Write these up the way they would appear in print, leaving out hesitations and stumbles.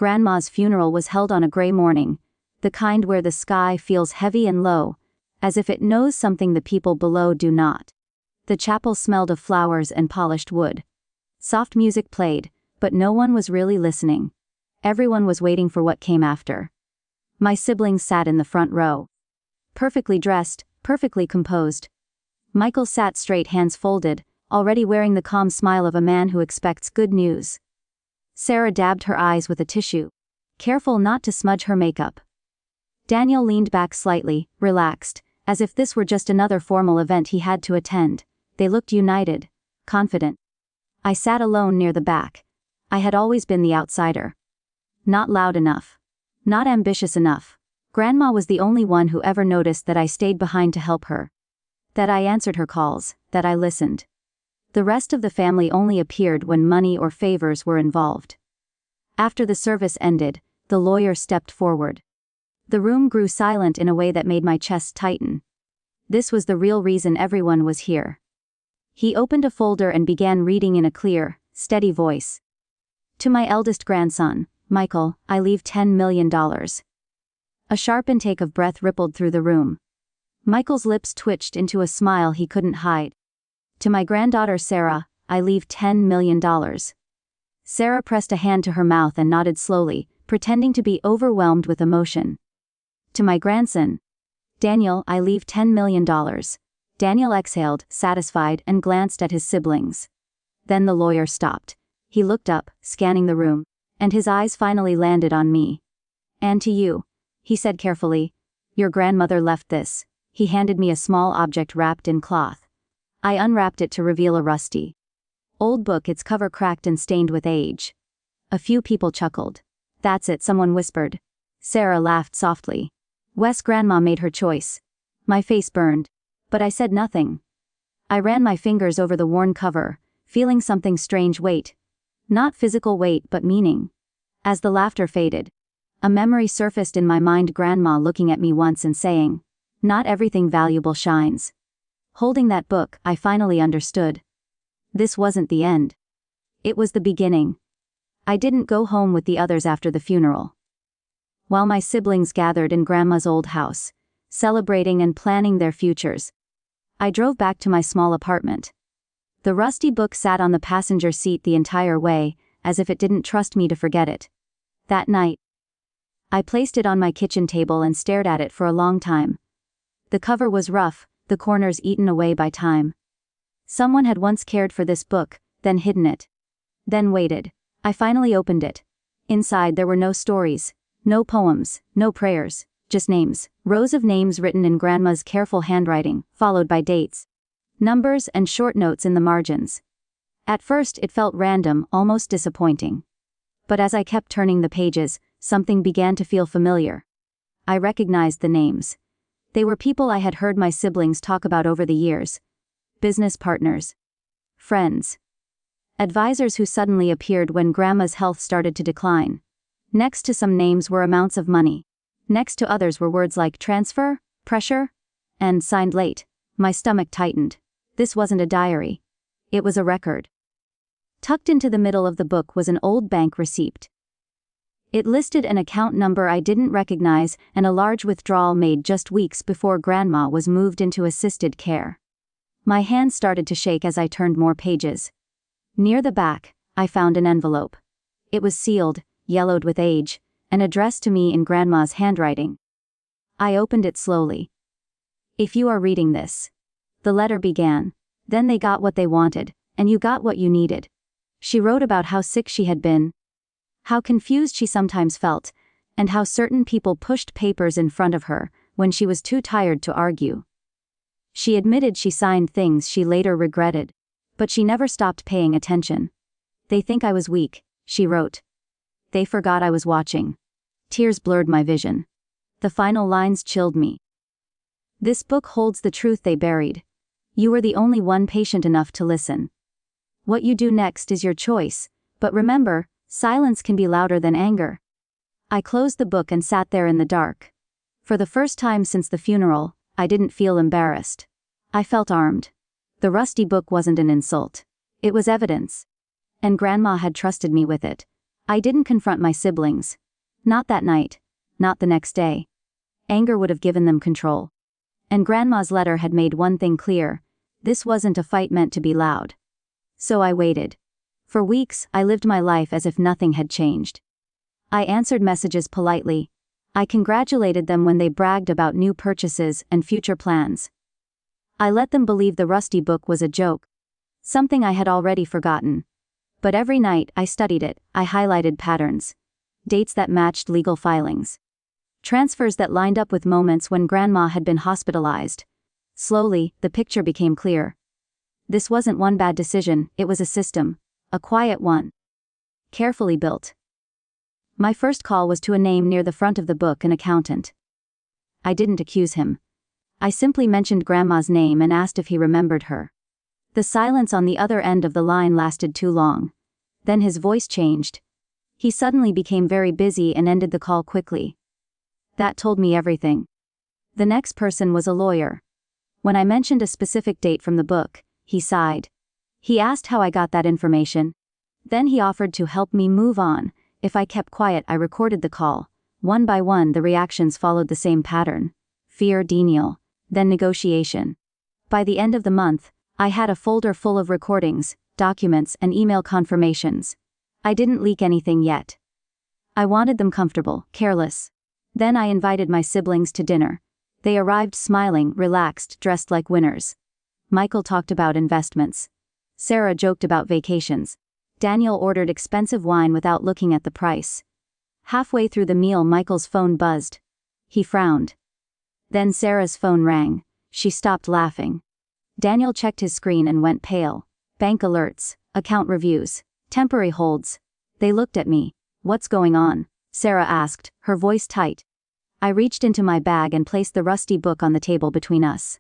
Grandma's funeral was held on a gray morning, the kind where the sky feels heavy and low, as if it knows something the people below do not. The chapel smelled of flowers and polished wood. Soft music played, but no one was really listening. Everyone was waiting for what came after. My siblings sat in the front row. Perfectly dressed, perfectly composed. Michael sat straight, hands folded, already wearing the calm smile of a man who expects good news. Sarah dabbed her eyes with a tissue, careful not to smudge her makeup. Daniel leaned back slightly, relaxed, as if this were just another formal event he had to attend. They looked united, confident. I sat alone near the back. I had always been the outsider. Not loud enough. Not ambitious enough. Grandma was the only one who ever noticed that I stayed behind to help her. That I answered her calls, that I listened. The rest of the family only appeared when money or favors were involved. After the service ended, the lawyer stepped forward. The room grew silent in a way that made my chest tighten. This was the real reason everyone was here. He opened a folder and began reading in a clear, steady voice. To my eldest grandson, Michael, I leave $10 million. A sharp intake of breath rippled through the room. Michael's lips twitched into a smile he couldn't hide. To my granddaughter Sarah, I leave $10 million. Sarah pressed a hand to her mouth and nodded slowly, pretending to be overwhelmed with emotion. To my grandson, Daniel, I leave $10 million. Daniel exhaled, satisfied, and glanced at his siblings. Then the lawyer stopped. He looked up, scanning the room, and his eyes finally landed on me. And to you, he said carefully. Your grandmother left this. He handed me a small object wrapped in cloth. I unwrapped it to reveal a rusty old book, its cover cracked and stained with age. A few people chuckled. That's it, someone whispered. Sarah laughed softly. Wes' grandma made her choice. My face burned. But I said nothing. I ran my fingers over the worn cover, feeling something strange weight. Not physical weight, but meaning. As the laughter faded, a memory surfaced in my mind, Grandma looking at me once and saying, "Not everything valuable shines." Holding that book, I finally understood. This wasn't the end. It was the beginning. I didn't go home with the others after the funeral. While my siblings gathered in Grandma's old house, celebrating and planning their futures, I drove back to my small apartment. The rusty book sat on the passenger seat the entire way, as if it didn't trust me to forget it. That night, I placed it on my kitchen table and stared at it for a long time. The cover was rough, the corners eaten away by time. Someone had once cared for this book, then hidden it. Then waited. I finally opened it. Inside there were no stories, no poems, no prayers, just names, rows of names written in Grandma's careful handwriting, followed by dates, numbers, and short notes in the margins. At first it felt random, almost disappointing. But as I kept turning the pages, something began to feel familiar. I recognized the names. They were people I had heard my siblings talk about over the years. Business partners. Friends. Advisors who suddenly appeared when Grandma's health started to decline. Next to some names were amounts of money. Next to others were words like transfer, pressure, and signed late. My stomach tightened. This wasn't a diary. It was a record. Tucked into the middle of the book was an old bank receipt. It listed an account number I didn't recognize and a large withdrawal made just weeks before Grandma was moved into assisted care. My hand started to shake as I turned more pages. Near the back, I found an envelope. It was sealed, yellowed with age, and addressed to me in Grandma's handwriting. I opened it slowly. If you are reading this, the letter began. Then they got what they wanted, and you got what you needed. She wrote about how sick she had been, how confused she sometimes felt, and how certain people pushed papers in front of her when she was too tired to argue. She admitted she signed things she later regretted, but she never stopped paying attention. They think I was weak, she wrote. They forgot I was watching. Tears blurred my vision. The final lines chilled me. This book holds the truth they buried. You were the only one patient enough to listen. What you do next is your choice, but remember, silence can be louder than anger. I closed the book and sat there in the dark. For the first time since the funeral, I didn't feel embarrassed. I felt armed. The rusty book wasn't an insult. It was evidence. And Grandma had trusted me with it. I didn't confront my siblings. Not that night. Not the next day. Anger would have given them control. And Grandma's letter had made one thing clear. This wasn't a fight meant to be loud. So I waited. For weeks, I lived my life as if nothing had changed. I answered messages politely. I congratulated them when they bragged about new purchases and future plans. I let them believe the rusty book was a joke. Something I had already forgotten. But every night I studied it, I highlighted patterns. Dates that matched legal filings. Transfers that lined up with moments when Grandma had been hospitalized. Slowly, the picture became clear. This wasn't one bad decision, it was a system. A quiet one. Carefully built. My first call was to a name near the front of the book, an accountant. I didn't accuse him. I simply mentioned Grandma's name and asked if he remembered her. The silence on the other end of the line lasted too long. Then his voice changed. He suddenly became very busy and ended the call quickly. That told me everything. The next person was a lawyer. When I mentioned a specific date from the book, he sighed. He asked how I got that information. Then he offered to help me move on. If I kept quiet, I recorded the call. One by one, the reactions followed the same pattern. Fear, denial, then negotiation. By the end of the month, I had a folder full of recordings, documents, and email confirmations. I didn't leak anything yet. I wanted them comfortable, careless. Then I invited my siblings to dinner. They arrived smiling, relaxed, dressed like winners. Michael talked about investments. Sarah joked about vacations. Daniel ordered expensive wine without looking at the price. Halfway through the meal, Michael's phone buzzed. He frowned. Then Sarah's phone rang. She stopped laughing. Daniel checked his screen and went pale. Bank alerts, account reviews, temporary holds. They looked at me. What's going on? Sarah asked, her voice tight. I reached into my bag and placed the rusty book on the table between us.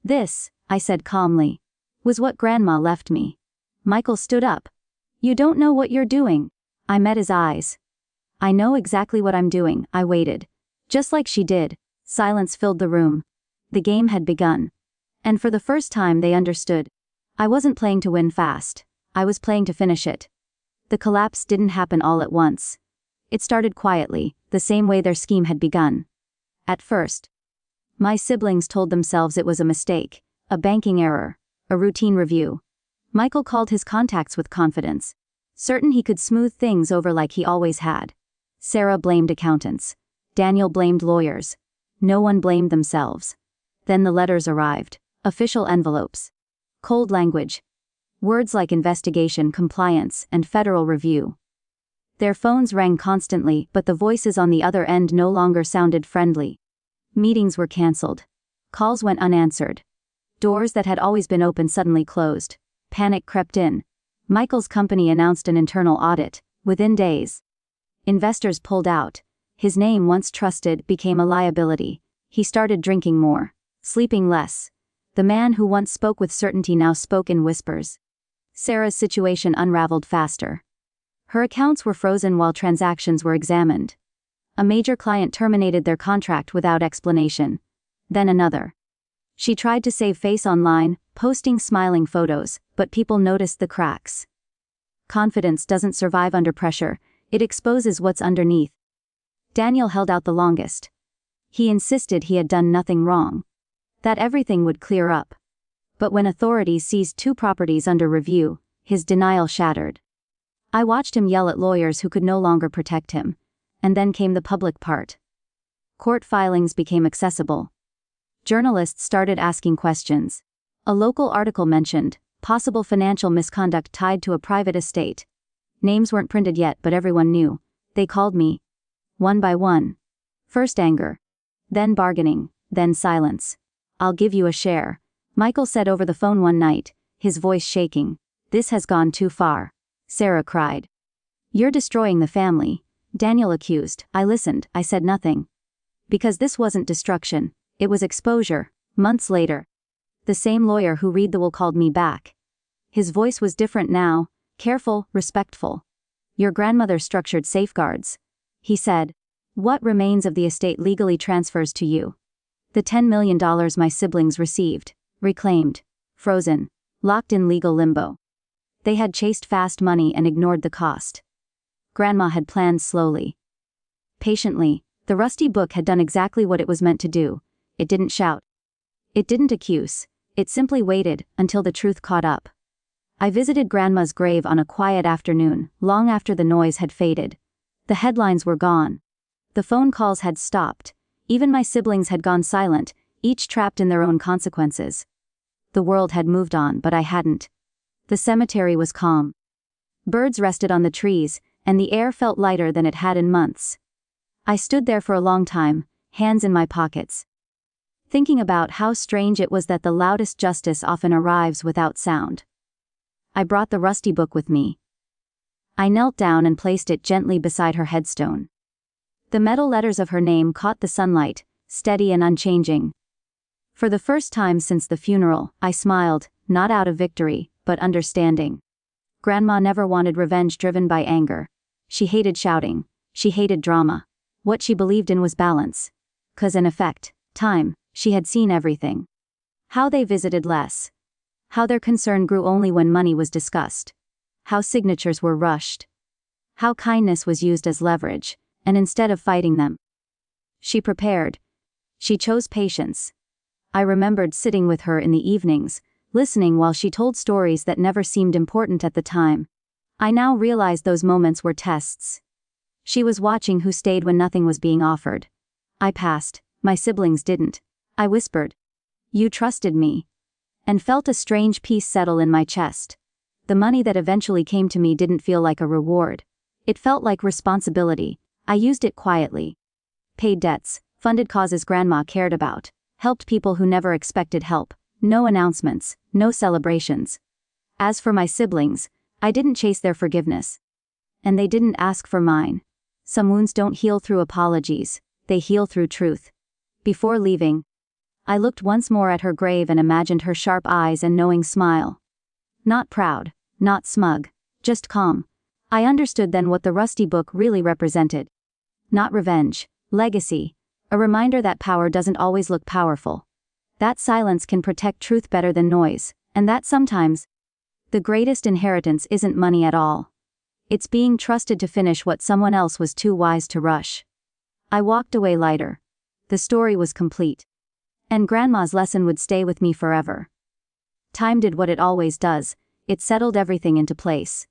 This, I said calmly, was what Grandma left me. Michael stood up. You don't know what you're doing. I met his eyes. I know exactly what I'm doing, I waited. Just like she did. Silence filled the room. The game had begun. And for the first time they understood. I wasn't playing to win fast. I was playing to finish it. The collapse didn't happen all at once. It started quietly, the same way their scheme had begun. At first, my siblings told themselves it was a mistake, a banking error, a routine review. Michael called his contacts with confidence, certain he could smooth things over like he always had. Sarah blamed accountants. Daniel blamed lawyers. No one blamed themselves. Then the letters arrived. Official envelopes. Cold language. Words like investigation, compliance, and federal review. Their phones rang constantly, but the voices on the other end no longer sounded friendly. Meetings were canceled. Calls went unanswered. Doors that had always been open suddenly closed. Panic crept in. Michael's company announced an internal audit. Within days, investors pulled out. His name, once trusted, became a liability. He started drinking more, sleeping less. The man who once spoke with certainty now spoke in whispers. Sarah's situation unraveled faster. Her accounts were frozen while transactions were examined. A major client terminated their contract without explanation. Then another. She tried to save face online, posting smiling photos, but people noticed the cracks. Confidence doesn't survive under pressure, it exposes what's underneath. Daniel held out the longest. He insisted he had done nothing wrong. That everything would clear up. But when authorities seized 2 properties under review, his denial shattered. I watched him yell at lawyers who could no longer protect him. And then came the public part. Court filings became accessible. Journalists started asking questions. A local article mentioned possible financial misconduct tied to a private estate. Names weren't printed yet, but everyone knew. They called me. One by one. First anger. Then bargaining. Then silence. I'll give you a share, Michael said over the phone one night, his voice shaking. This has gone too far. Sarah cried. You're destroying the family, Daniel accused. I listened, I said nothing. Because this wasn't destruction, it was exposure. Months later, the same lawyer who read the will called me back. His voice was different now, careful, respectful. Your grandmother structured safeguards, he said. What remains of the estate legally transfers to you. The $10 million my siblings received, reclaimed, frozen, locked in legal limbo. They had chased fast money and ignored the cost. Grandma had planned slowly. Patiently, the rusty book had done exactly what it was meant to do. It didn't shout. It didn't accuse. It simply waited until the truth caught up. I visited Grandma's grave on a quiet afternoon, long after the noise had faded. The headlines were gone. The phone calls had stopped. Even my siblings had gone silent, each trapped in their own consequences. The world had moved on, but I hadn't. The cemetery was calm. Birds rested on the trees, and the air felt lighter than it had in months. I stood there for a long time, hands in my pockets, thinking about how strange it was that the loudest justice often arrives without sound. I brought the rusty book with me. I knelt down and placed it gently beside her headstone. The metal letters of her name caught the sunlight, steady and unchanging. For the first time since the funeral, I smiled, not out of victory, but understanding. Grandma never wanted revenge driven by anger. She hated shouting. She hated drama. What she believed in was balance. 'Cause in effect, time, she had seen everything. How they visited less. How their concern grew only when money was discussed. How signatures were rushed. How kindness was used as leverage, and instead of fighting them. She prepared. She chose patience. I remembered sitting with her in the evenings, listening while she told stories that never seemed important at the time. I now realized those moments were tests. She was watching who stayed when nothing was being offered. I passed. My siblings didn't. I whispered, "You trusted me," and felt a strange peace settle in my chest. The money that eventually came to me didn't feel like a reward. It felt like responsibility. I used it quietly. Paid debts, funded causes Grandma cared about, helped people who never expected help. No announcements, no celebrations. As for my siblings, I didn't chase their forgiveness. And they didn't ask for mine. Some wounds don't heal through apologies, they heal through truth. Before leaving, I looked once more at her grave and imagined her sharp eyes and knowing smile. Not proud, not smug, just calm. I understood then what the rusty book really represented. Not revenge, legacy, a reminder that power doesn't always look powerful. That silence can protect truth better than noise, and that sometimes, the greatest inheritance isn't money at all. It's being trusted to finish what someone else was too wise to rush. I walked away lighter. The story was complete. And Grandma's lesson would stay with me forever. Time did what it always does, it settled everything into place.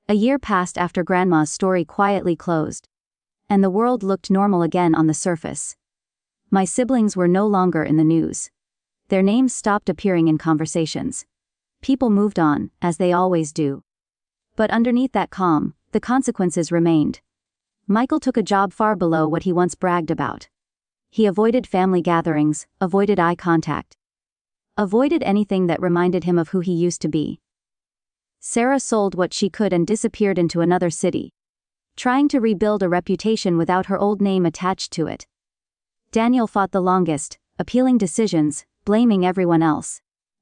A year passed after Grandma's story quietly closed. And the world looked normal again on the surface. My siblings were no longer in the news. Their names stopped appearing in conversations. People moved on, as they always do. But underneath that calm, the consequences remained. Michael took a job far below what he once bragged about. He avoided family gatherings, avoided eye contact. Avoided anything that reminded him of who he used to be. Sarah sold what she could and disappeared into another city, trying to rebuild a reputation without her old name attached to it. Daniel fought the longest, appealing decisions, blaming everyone else.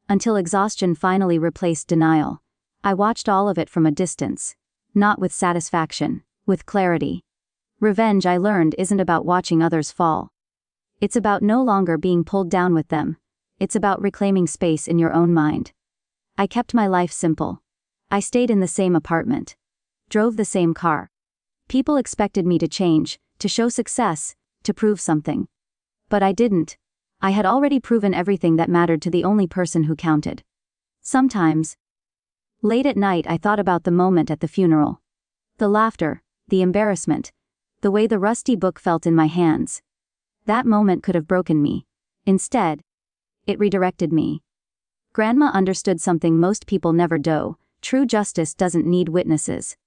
Until exhaustion finally replaced denial. I watched all of it from a distance. Not with satisfaction, with clarity. Revenge, I learned, isn't about watching others fall. It's about no longer being pulled down with them. It's about reclaiming space in your own mind. I kept my life simple. I stayed in the same apartment. Drove the same car. People expected me to change, to show success, to prove something. But I didn't. I had already proven everything that mattered to the only person who counted. Sometimes, late at night, I thought about the moment at the funeral. The laughter, the embarrassment, the way the rusty book felt in my hands. That moment could have broken me. Instead, it redirected me. Grandma understood something most people never do. True justice doesn't need witnesses.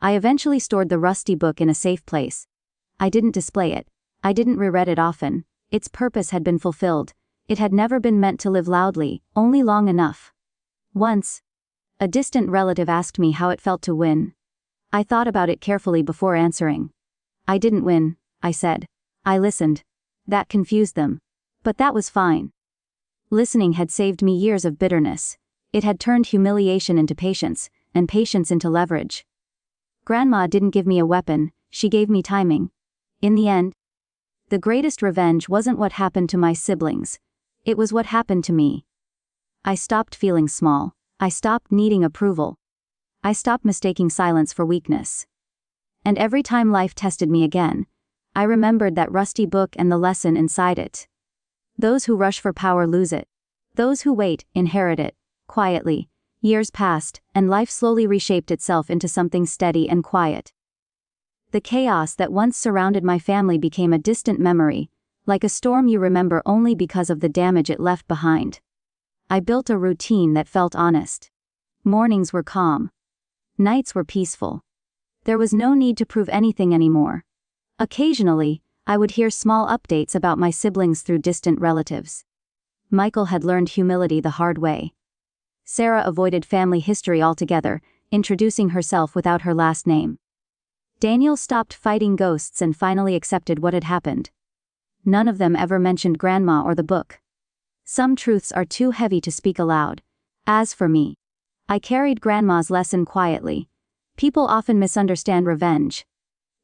I eventually stored the rusty book in a safe place. I didn't display it. I didn't reread it often. Its purpose had been fulfilled. It had never been meant to live loudly, only long enough. Once, a distant relative asked me how it felt to win. I thought about it carefully before answering. I didn't win, I said. I listened. That confused them. But that was fine. Listening had saved me years of bitterness. It had turned humiliation into patience, and patience into leverage. Grandma didn't give me a weapon, she gave me timing. In the end, the greatest revenge wasn't what happened to my siblings. It was what happened to me. I stopped feeling small. I stopped needing approval. I stopped mistaking silence for weakness. And every time life tested me again, I remembered that rusty book and the lesson inside it. Those who rush for power lose it. Those who wait inherit it. Quietly, years passed, and life slowly reshaped itself into something steady and quiet. The chaos that once surrounded my family became a distant memory, like a storm you remember only because of the damage it left behind. I built a routine that felt honest. Mornings were calm. Nights were peaceful. There was no need to prove anything anymore. Occasionally, I would hear small updates about my siblings through distant relatives. Michael had learned humility the hard way. Sarah avoided family history altogether, introducing herself without her last name. Daniel stopped fighting ghosts and finally accepted what had happened. None of them ever mentioned Grandma or the book. Some truths are too heavy to speak aloud. As for me, I carried Grandma's lesson quietly. People often misunderstand revenge.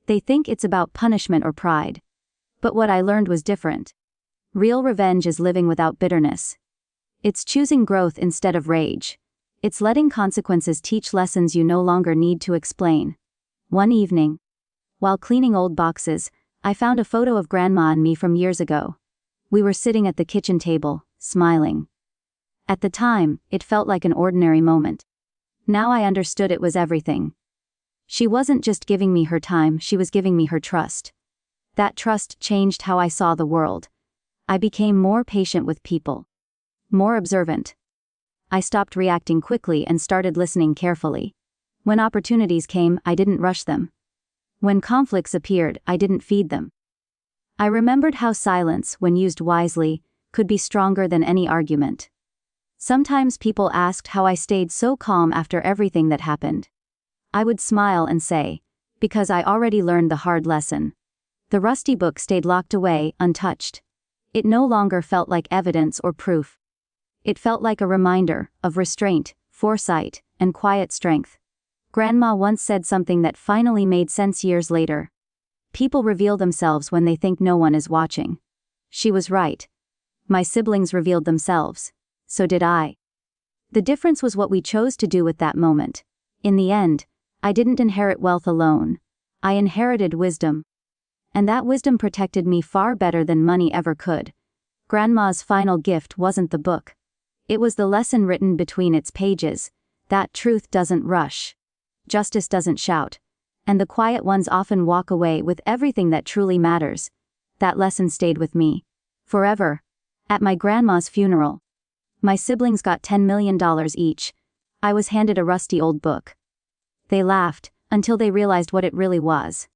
They think it's about punishment or pride. But what I learned was different. Real revenge is living without bitterness. It's choosing growth instead of rage. It's letting consequences teach lessons you no longer need to explain. One evening, while cleaning old boxes, I found a photo of Grandma and me from years ago. We were sitting at the kitchen table, smiling. At the time, it felt like an ordinary moment. Now I understood it was everything. She wasn't just giving me her time, she was giving me her trust. That trust changed how I saw the world. I became more patient with people. More observant. I stopped reacting quickly and started listening carefully. When opportunities came, I didn't rush them. When conflicts appeared, I didn't feed them. I remembered how silence, when used wisely, could be stronger than any argument. Sometimes people asked how I stayed so calm after everything that happened. I would smile and say, because I already learned the hard lesson. The rusty book stayed locked away, untouched. It no longer felt like evidence or proof. It felt like a reminder of restraint, foresight, and quiet strength. Grandma once said something that finally made sense years later. People reveal themselves when they think no one is watching. She was right. My siblings revealed themselves. So did I. The difference was what we chose to do with that moment. In the end, I didn't inherit wealth alone. I inherited wisdom. And that wisdom protected me far better than money ever could. Grandma's final gift wasn't the book. It was the lesson written between its pages, that truth doesn't rush. Justice doesn't shout. And the quiet ones often walk away with everything that truly matters. That lesson stayed with me. Forever. At my grandma's funeral, my siblings got $10 million each. I was handed a rusty old book. They laughed, until they realized what it really was.